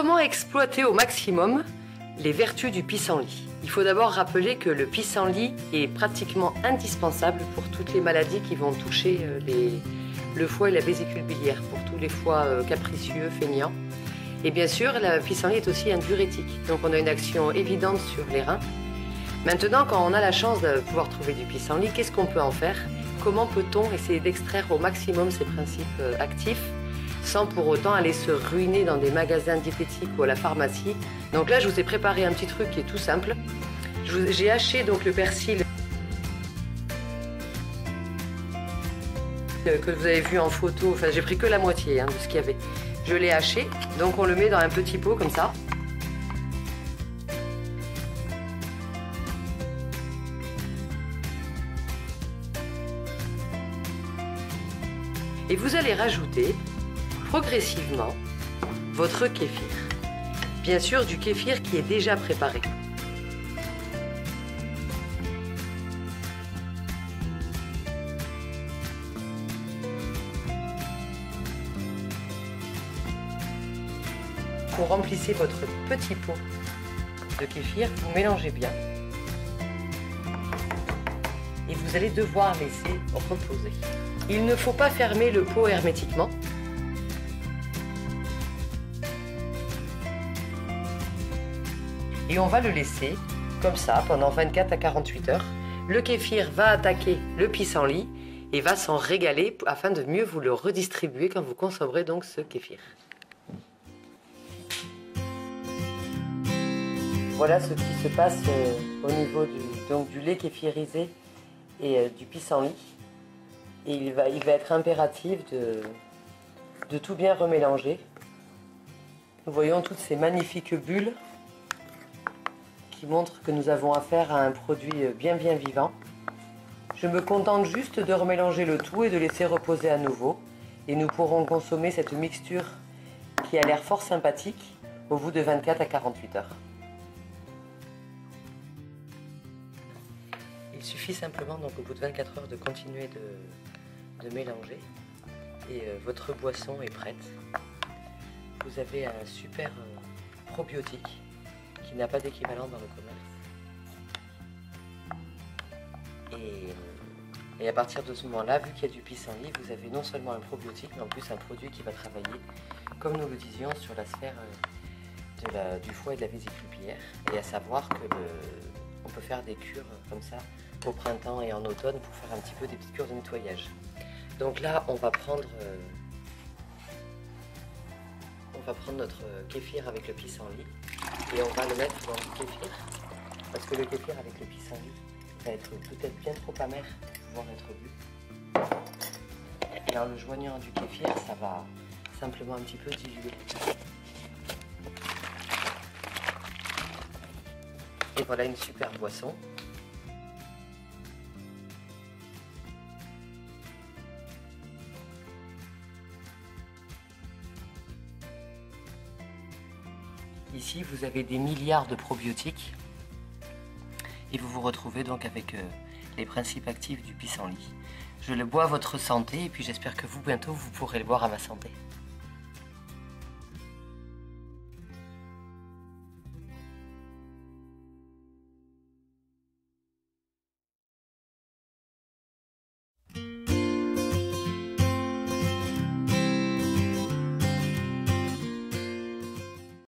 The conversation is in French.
comment exploiter au maximum les vertus du pissenlit? Il faut d'abord rappeler que le pissenlit est pratiquement indispensable pour toutes les maladies qui vont toucher le foie et la vésicule biliaire, pour tous les foies capricieux, feignants. Et bien sûr, le pissenlit est aussi un diurétique, donc on a une action évidente sur les reins. Maintenant, quand on a la chance de pouvoir trouver du pissenlit, qu'est-ce qu'on peut en faire? Comment peut-on essayer d'extraire au maximum ses principes actifs sans pour autant aller se ruiner dans des magasins diététiques ou à la pharmacie? Donc là, je vous ai préparé un petit truc qui est tout simple. J'ai haché donc le persil que vous avez vu en photo. Enfin, j'ai pris que la moitié de ce qu'il y avait. Je l'ai haché, donc on le met dans un petit pot comme ça. Et vous allez rajouter progressivement votre kéfir. Bien sûr, du kéfir qui est déjà préparé. Vous remplissez votre petit pot de kéfir, vous mélangez bien. Et vous allez devoir laisser reposer. Il ne faut pas fermer le pot hermétiquement. Et on va le laisser comme ça pendant 24 à 48 heures. Le kéfir va attaquer le pissenlit et va s'en régaler afin de mieux vous le redistribuer quand vous consommerez donc ce kéfir. Voilà ce qui se passe au niveau du lait kéfirisé et du pissenlit. Et il va être impératif de tout bien remélanger. Nous voyons toutes ces magnifiques bulles qui montrent que nous avons affaire à un produit bien vivant. Je me contente juste de remélanger le tout et de laisser reposer à nouveau. Et nous pourrons consommer cette mixture qui a l'air fort sympathique au bout de 24 à 48 heures. Il suffit simplement donc au bout de 24 heures de continuer de mélanger et votre boisson est prête. Vous avez un super probiotique qui n'a pas d'équivalent dans le commerce. Et à partir de ce moment-là, vu qu'il y a du pissenlit, vous avez non seulement un probiotique, mais en plus un produit qui va travailler, comme nous le disions, sur la sphère du foie et de la vésicule biliaire. Et à savoir qu'on peut faire des cures comme ça au printemps et en automne pour faire un petit peu des petites cures de nettoyage. Donc là, on va prendre notre kéfir avec le pissenlit et on va le mettre dans le kéfir parce que le kéfir avec le pissenlit va être peut-être bien trop amer pour pouvoir être bu. Et en le joignant du kéfir, ça va simplement un petit peu diluer. Et voilà une super boisson. Ici, vous avez des milliards de probiotiques et vous vous retrouvez donc avec les principes actifs du pissenlit. Je le bois à votre santé et puis j'espère que vous, bientôt, vous pourrez le boire à ma santé.